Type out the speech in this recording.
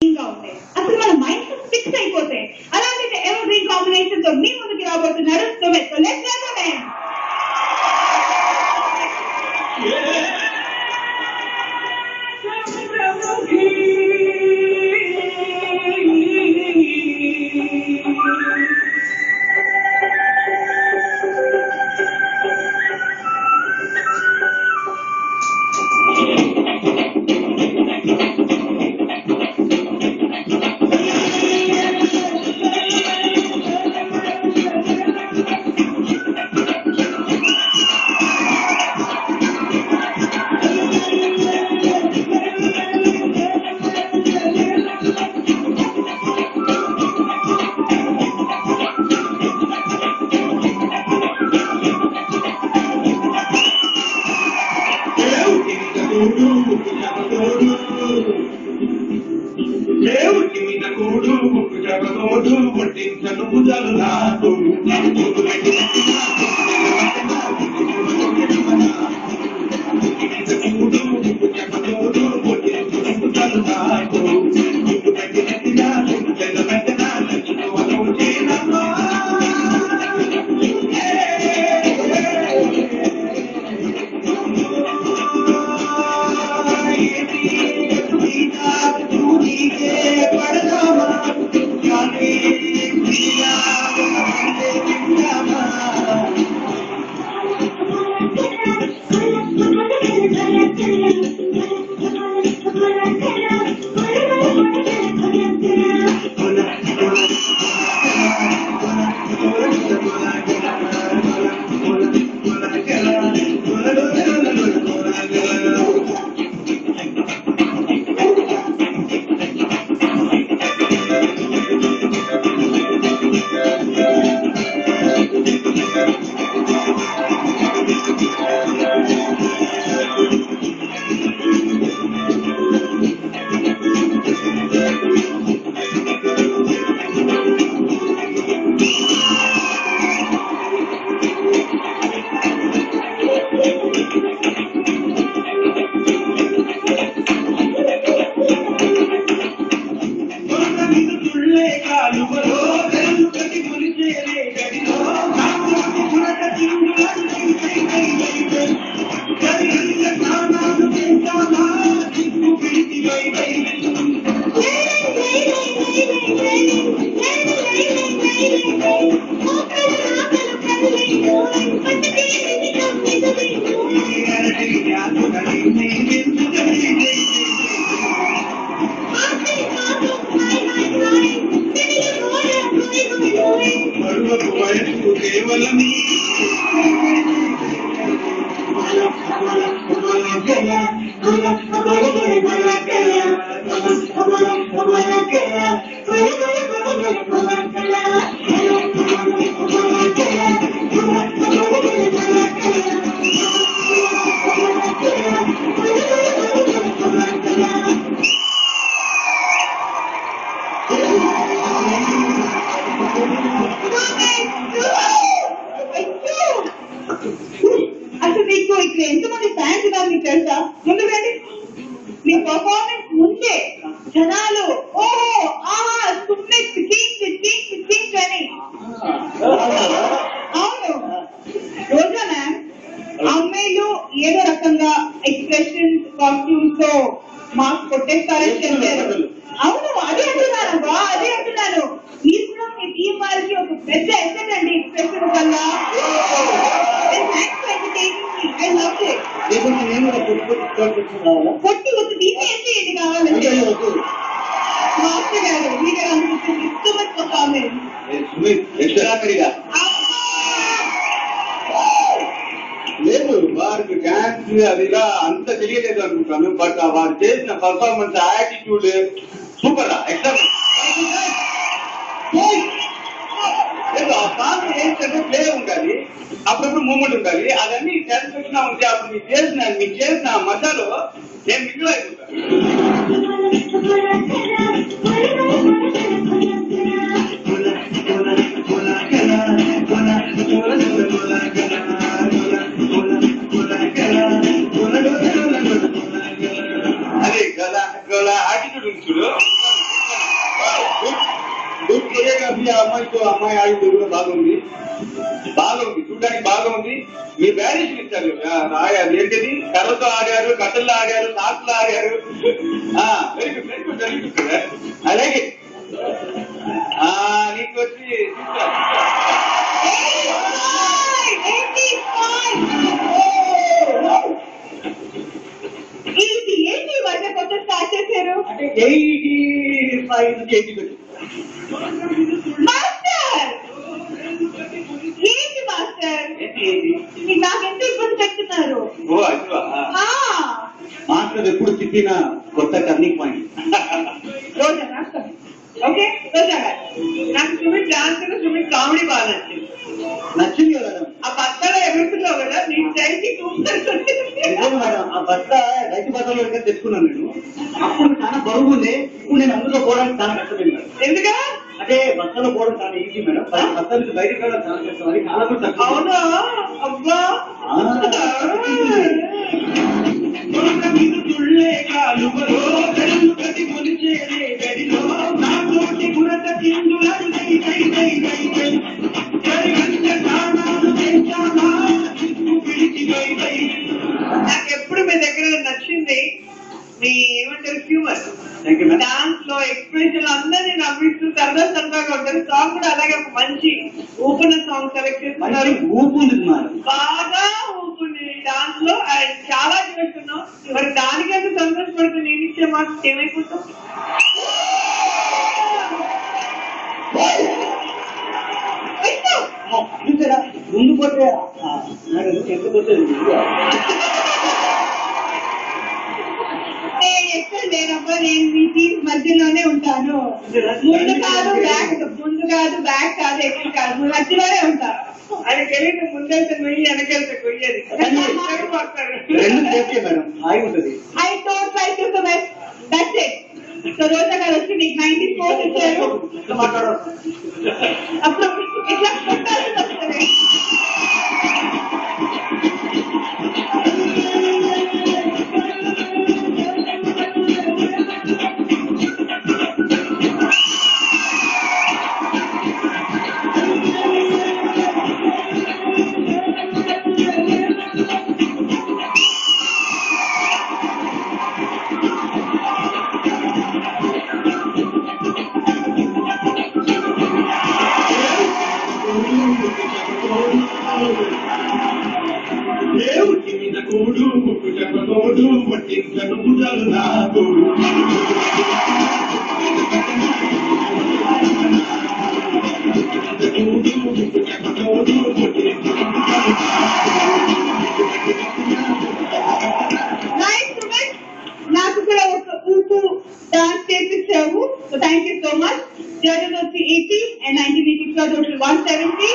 గా ఉంటాయి. అసలు మన మైండ్ ఫిక్స్ అయిపోతే అలాంటి ఎవర్ గ్రీన్ కాంబినేషన్ తో మీ ముందుకి రాబోతున్నారు Sumit. So let's welcome him. అసలు మీకు ఇక్కడ ఎంతమంది ఫ్యాన్స్ ఉన్నారు మీకు తెలుసా? ముందు రండి. మీ పర్ఫార్మెన్స్ ముందే జనాలు ఓహో ఆహా సుమిత్ కింగ్ కింగ్ కింగ్ అని. అవును, రోజా మ్యామ్ అమ్మాయిలు ఏదో రకంగా ఎక్స్ప్రెషన్స్ కాస్ట్యూమ్స్ తో మార్క్స్ కొట్టేస్తారని చెప్పారు. అవును, అదే అంటున్నాను అదే అంటున్నాను. మీరు కూడా మీ టీం వారికి ఒక పెద్ద ఎసెట్ అండి ఎక్స్ప్రెషన్ వల్ల. కొట్టి ఒక తీసేసి ఇది కావాలంటే మాస్టర్ గారు మీరు అనుకుంటుంది సుమిత్ పర్ఫార్మెన్స్. లేదు, వారికి డాన్స్ అదిలా అంత తెలియలేదు అనుకుంటాను. బట్ వారు చేసిన పర్ఫార్మెన్స్ యాటిట్యూడ్ సూపర్ ఎక్సలెంట్. ఆ సాంగ్ ఏంటంటే ప్లే ఉండాలి, అప్పుడప్పుడు మూమెంట్ ఉండాలి, అదన్నీ సాటిస్ఫాక్షన్ ఉంటే అప్పుడు మీకు చేసిన మజాలో నేను మిగిలి అయిపోతాను. అదే కదా యాటిట్యూడ్ ఉంది చూడు. కొరియోగ్రఫీ ఆ అమ్మాయి ఆడింది కూడా బాగుంది, చూడడానికి బాగుంది. మీ వేరియేషన్ ఇచ్చారు, అది ఏంటిది, కర్రతో ఆడారు, కట్టల్లో ఆడారు, సాకులు ఆడారు. Very good, very good, very good. అలాగే నీకు వచ్చి ఏంటి మధ్య కొత్త స్టార్ట్ చేశారు అంటే 85 నుంచి 80 మాస్టర్. ఏంటి మాస్టర్, నాకెంత ఇబ్బంది పెడుతున్నారు. మాస్టర్ ఎప్పుడు చెప్పిన కొత్త టర్నింగ్ పాయింట్. రోజా ఓకే, రోజా గారు నాకు సుమిత్ డాన్స్ సుమిత్ కామెడీ బాగా నచ్చింది కదా ఆ బట్టలో ఎగురుతున్నావు కదా, నీ స్టైల్కి మేడం. ఆ బట్ట రైతు బట్టలో తెచ్చుకున్నాను నేను. అప్పుడు చాలా బరువు ఉంది, ఇప్పుడు నేను అందులో పోవడానికి చాలా కష్టమైంది మేడం. ఎందుకా అంటే బట్టలో పోవడం చాలా ఈజీ మేడం, బట్ట నుంచి బయటకు వెళ్ళడం చాలా కష్టం. అది చాలా కూడా తక్కువ. అవునా, అబ్బా. నాకెప్పుడు మీ దగ్గర నచ్చింది మీ ఏమంటారు హ్యూమర్, డాన్స్ లో ఎక్స్ప్రెషన్ అందరినీ నవ్విస్తూ సరదాగా ఉంటారు. సాంగ్ కూడా అలాగే ఒక మంచి ఊపున సాంగ్ సెలెక్ట్ చేస్తున్నారు. ఊపుంది బాగా ఊపుంది డాన్స్ లో, అండ్ చాలా చేస్తున్నాం. మరి దానికంటే సంతోషపడుతూ నేను ఇచ్చే మార్క్స్ ఏమైపోతాం. ముందు పోతే ఎందుకు వచ్చేది ఎక్కడ లేనబ్బా, నేను మీ టీం మధ్యలోనే ఉంటాను. ముందు కాదు బ్యాక్ కాదు ఎక్కడ కాదు, మధ్యలోనే ఉంటాను. అది తెలియదు, ముందెళ్తే నుయ్యి వెనకెళ్తే కొయ్యేది. I don't try to the best, that's it. So Roja గారు వచ్చి నీకు 90 స్కోర్స్ ఇచ్చారు. అప్పుడు ఇట్లా కొట్టాల్సి వస్తుంది. దేవుడి మీద కూడు చెప్పకూడు పట్టించను పూజలు నాకు నాకు కూడా ఒక ఊపు డాన్స్ చేపించావు. So thank you so much. Judges వచ్చి 80 and 90 మీకు 170.